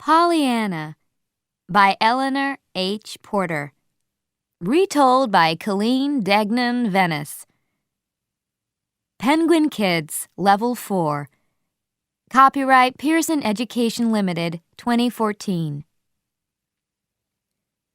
Pollyanna by Eleanor H. Porter. Retold by Colleen Degnan Venice. Penguin Kids, Level 4. Copyright Pearson Education Limited, 2014.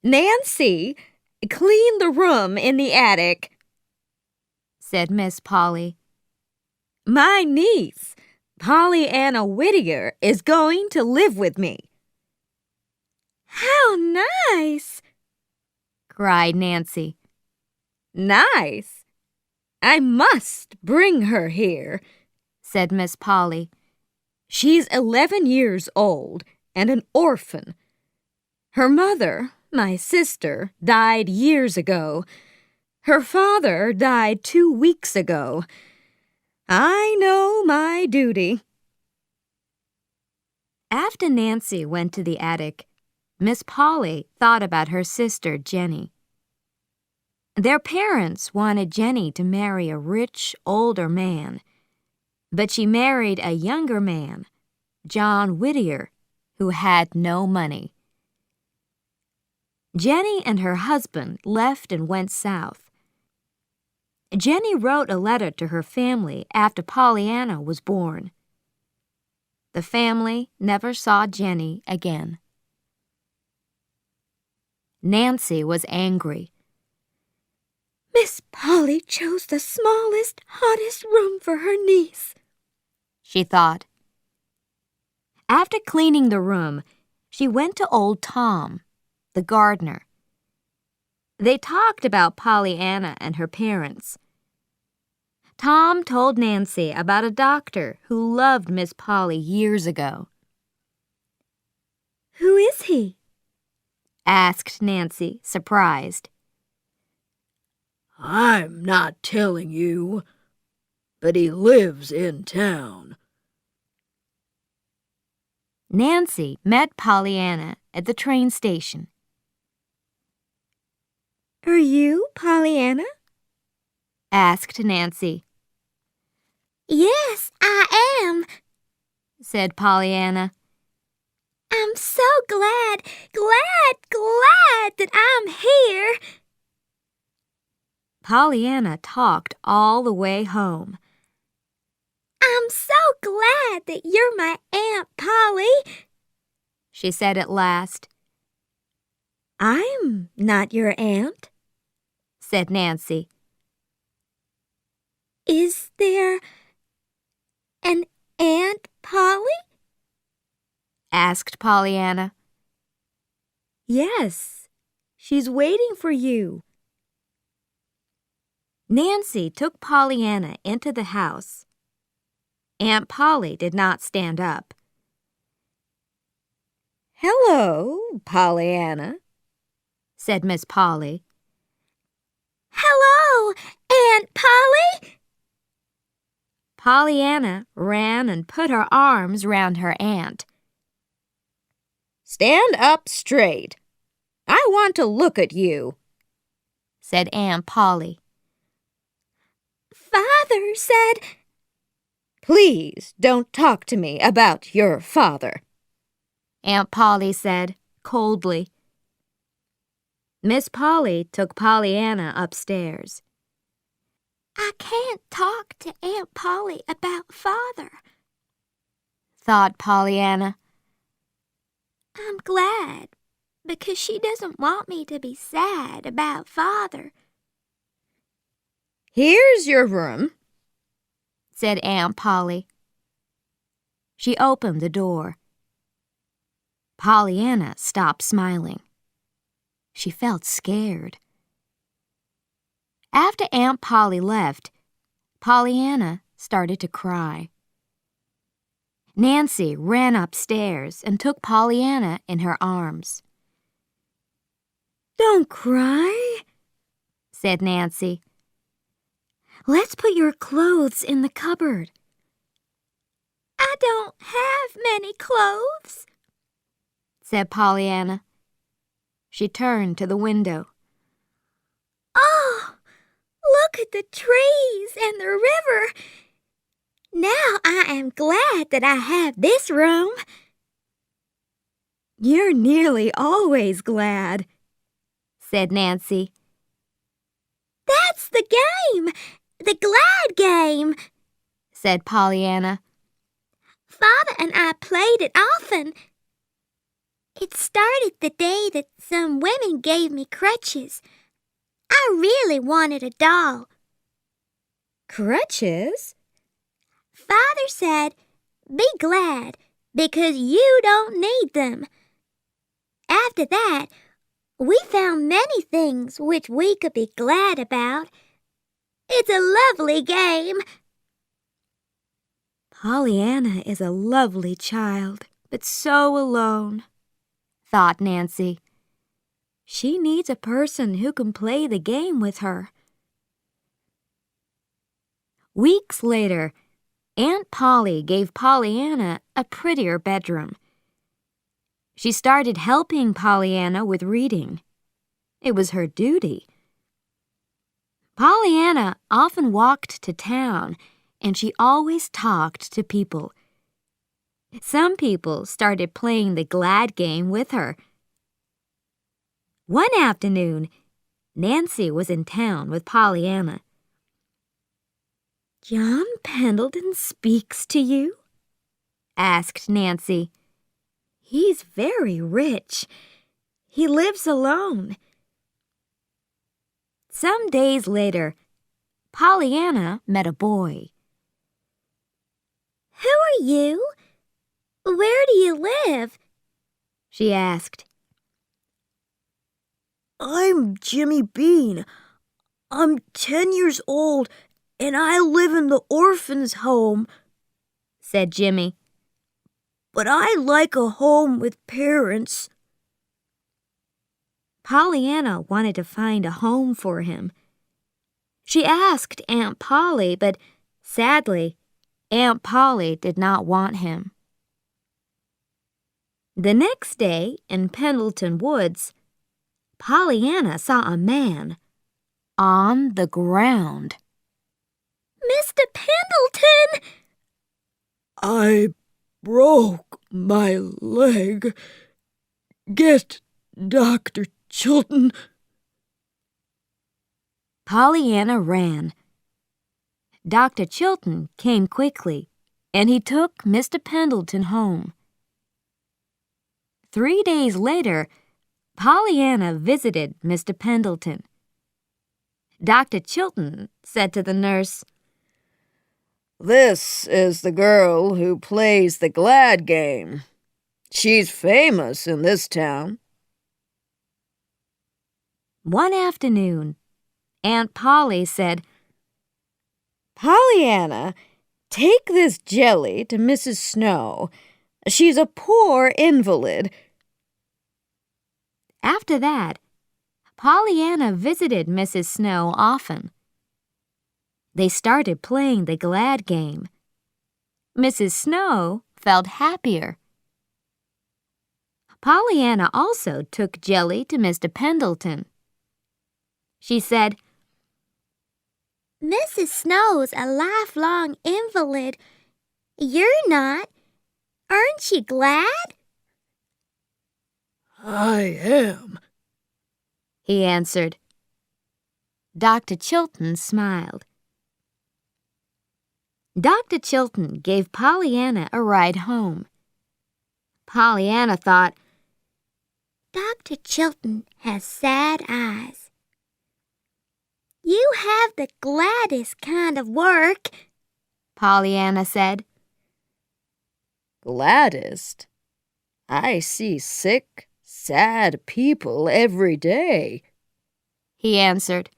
Nancy, clean the room in the attic, said Miss Polly. My niece, Pollyanna Whittier, is going to live with me. How nice! cried Nancy. Nice? I must bring her here, said Miss Polly. She's 11 years old and an orphan. Her mother, my sister, died years ago. Her father died 2 weeks ago. I know my duty. After Nancy went to the attic, Miss Polly thought about her sister, Jenny. Their parents wanted Jenny to marry a rich, older man, but she married a younger man, John Whittier, who had no money. Jenny and her husband left and went south. Jenny wrote a letter to her family after Pollyanna was born. The family never saw Jenny again. Nancy was angry. Miss Polly chose the smallest, hottest room for her niece, she thought. After cleaning the room, she went to old Tom, the gardener. They talked about Pollyanna and her parents. Tom told Nancy about a doctor who loved Miss Polly years ago. Who is he? Asked Nancy, surprised. I'm not telling you, but he lives in town. Nancy met Pollyanna at the train station. Are you Pollyanna? Asked Nancy. Yes, I am, said Pollyanna. I'm so glad that I'm here. Pollyanna talked all the way home. I'm so glad that you're my Aunt Polly, she said at last. I'm not your aunt, said Nancy. Is there an Aunt Polly? Asked Pollyanna. Yes, she's waiting for you. Nancy took Pollyanna into the house. Aunt Polly did not stand up. Hello, Pollyanna, said Miss Polly. Hello, Aunt Polly! Pollyanna ran and put her arms round her aunt. Stand up straight. I want to look at you, said Aunt Polly. Father said... Please don't talk to me about your father, Aunt Polly said coldly. Miss Polly took Pollyanna upstairs. I can't talk to Aunt Polly about Father, thought Pollyanna. I'm glad, because she doesn't want me to be sad about Father. Here's your room, said Aunt Polly. She opened the door. Pollyanna stopped smiling. She felt scared. After Aunt Polly left, Pollyanna started to cry. Nancy ran upstairs and took Pollyanna in her arms. Don't cry, said Nancy. Let's put your clothes in the cupboard. I don't have many clothes, said Pollyanna. She turned to the window. Oh, look at the trees and the river. Now I am glad that I have this room. You're nearly always glad, said Nancy. That's the game! The glad game! said Pollyanna. Father and I played it often. It started the day that some women gave me crutches. I really wanted a doll. Crutches? Father said, be glad, because you don't need them. After that, we found many things which we could be glad about. It's a lovely game. Pollyanna is a lovely child, but so alone, thought Nancy. She needs a person who can play the game with her. Weeks later, Aunt Polly gave Pollyanna a prettier bedroom. She started helping Pollyanna with reading. It was her duty. Pollyanna often walked to town, and she always talked to people. Some people started playing the glad game with her. One afternoon, Nancy was in town with Pollyanna. "John Pendleton speaks to you?" asked Nancy. "He's very rich. He lives alone." Some days later, Pollyanna met a boy. Who are you? Where do you live? She asked. I'm Jimmy Bean. I'm 10 years old, and I live in the orphan's home, said Jimmy. But I like a home with parents. Pollyanna wanted to find a home for him. She asked Aunt Polly, but sadly, Aunt Polly did not want him. The next day in Pendleton Woods, Pollyanna saw a man on the ground. Mr. Pendleton! I broke my leg. Get Dr. Chilton. Pollyanna ran. Dr. Chilton came quickly, and he took Mr. Pendleton home. 3 days later, Pollyanna visited Mr. Pendleton. Dr. Chilton said to the nurse, "This is the girl who plays the glad game. She's famous in this town." One afternoon, Aunt Polly said, "Pollyanna, take this jelly to Mrs. Snow. She's a poor invalid." After that, Pollyanna visited Mrs. Snow often. They started playing the glad game. Mrs. Snow felt happier. Pollyanna also took jelly to Mr. Pendleton. She said, Mrs. Snow's a lifelong invalid. You're not. Aren't you glad? I am, he answered. Dr. Chilton smiled. Dr. Chilton gave Pollyanna a ride home. Pollyanna thought, Dr. Chilton has sad eyes. You have the gladdest kind of work, Pollyanna said. Gladdest? I see sick, sad people every day, he answered.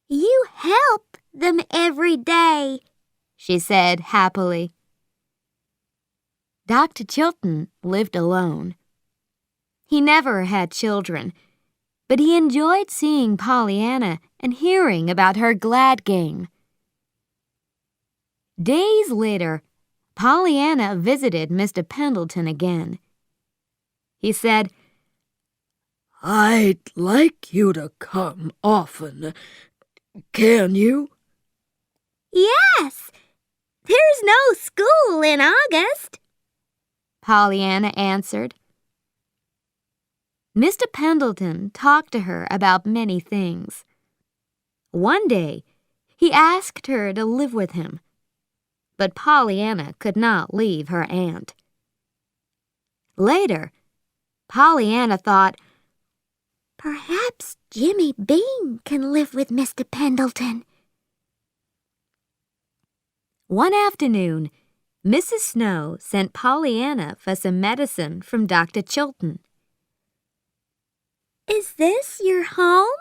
You help them every day, she said happily. Dr. Chilton lived alone. He never had children, but he enjoyed seeing Pollyanna and hearing about her glad game. Days later, Pollyanna visited Mr. Pendleton again. He said, I'd like you to come often. Can you? Yes. There's no school in August. Pollyanna answered. Mr. Pendleton talked to her about many things. One day, he asked her to live with him, but Pollyanna could not leave her aunt. Later, Pollyanna thought, Perhaps Jimmy Bean can live with Mr. Pendleton. One afternoon, Mrs. Snow sent Pollyanna for some medicine from Dr. Chilton. Is this your home?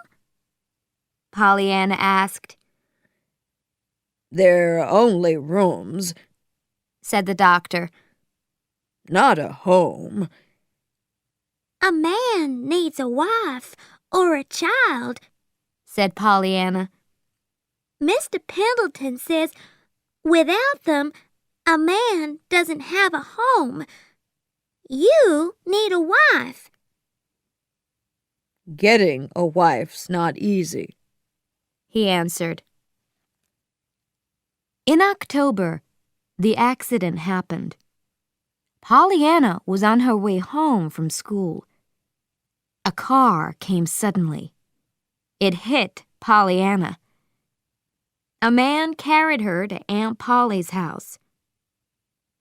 Pollyanna asked. They're only rooms, Said the doctor. not a home. A man needs a wife or a child. Said Pollyanna. Mr. Pendleton says without them, a man doesn't have a home. You need a wife. Getting a wife's not easy, He answered. In October, the accident happened. Pollyanna was on her way home from school. A car came suddenly. It hit Pollyanna. A man carried her to Aunt Polly's house.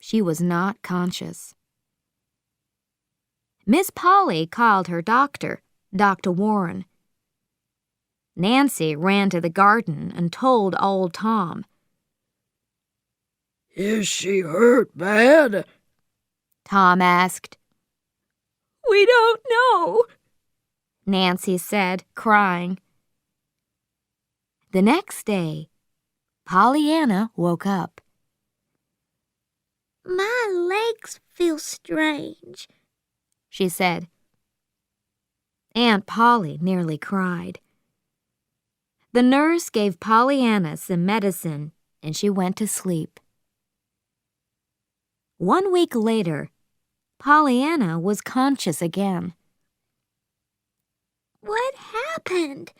She was not conscious. Miss Polly called her doctor, Dr. Warren. Nancy ran to the garden and told old Tom. Is she hurt bad? Tom asked. We don't know, Nancy said, crying. The next day, Pollyanna woke up. My legs feel strange, She said. Aunt Polly nearly cried. The nurse gave Pollyanna some medicine, and she went to sleep. 1 week later, Pollyanna was conscious again. What happened?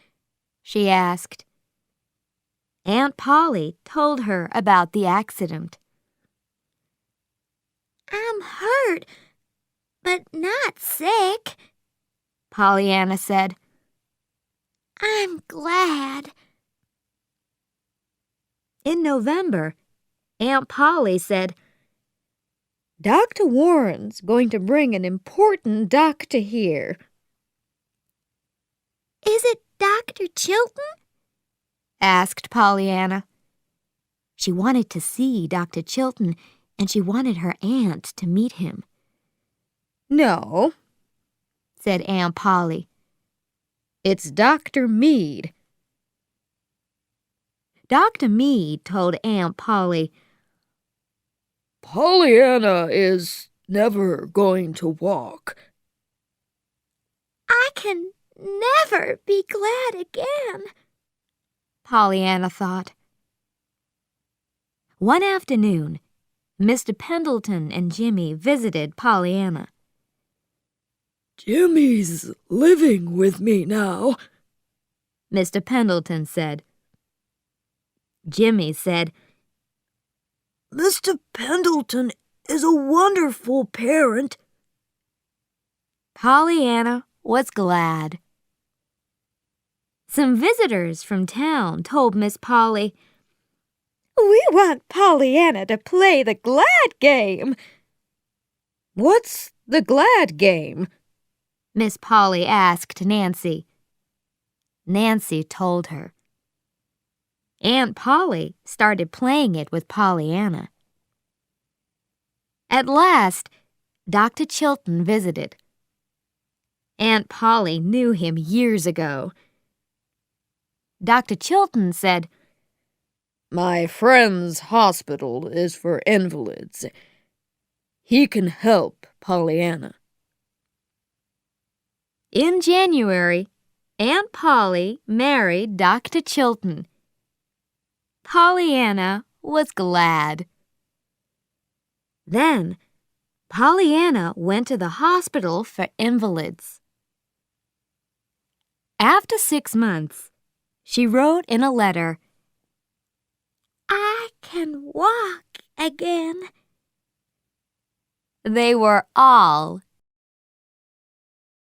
She asked. Aunt Polly told her about the accident. I'm hurt, but not sick, Pollyanna said. I'm glad. In November, Aunt Polly said, Dr. Warren's going to bring an important doctor here. Is it Dr. Chilton? Asked Pollyanna. She wanted to see Dr. Chilton, and she wanted her aunt to meet him. No, said Aunt Polly. It's Dr. Meade. Dr. Meade told Aunt Polly, Pollyanna is never going to walk. I can never be glad again, Pollyanna thought. One afternoon, Mr. Pendleton and Jimmy visited Pollyanna. Jimmy's living with me now, Mr. Pendleton said. Jimmy said, Mr. Pendleton is a wonderful parent. Pollyanna was glad. Some visitors from town told Miss Polly, We want Pollyanna to play the glad game. What's the glad game? Miss Polly asked Nancy. Nancy told her. Aunt Polly started playing it with Pollyanna. At last, Dr. Chilton visited. Aunt Polly knew him years ago. Dr. Chilton said, My friend's hospital is for invalids. He can help Pollyanna. In January, Aunt Polly married Dr. Chilton. Pollyanna was glad. Then, Pollyanna went to the hospital for invalids. After 6 months, she wrote in a letter, I can walk again. They were all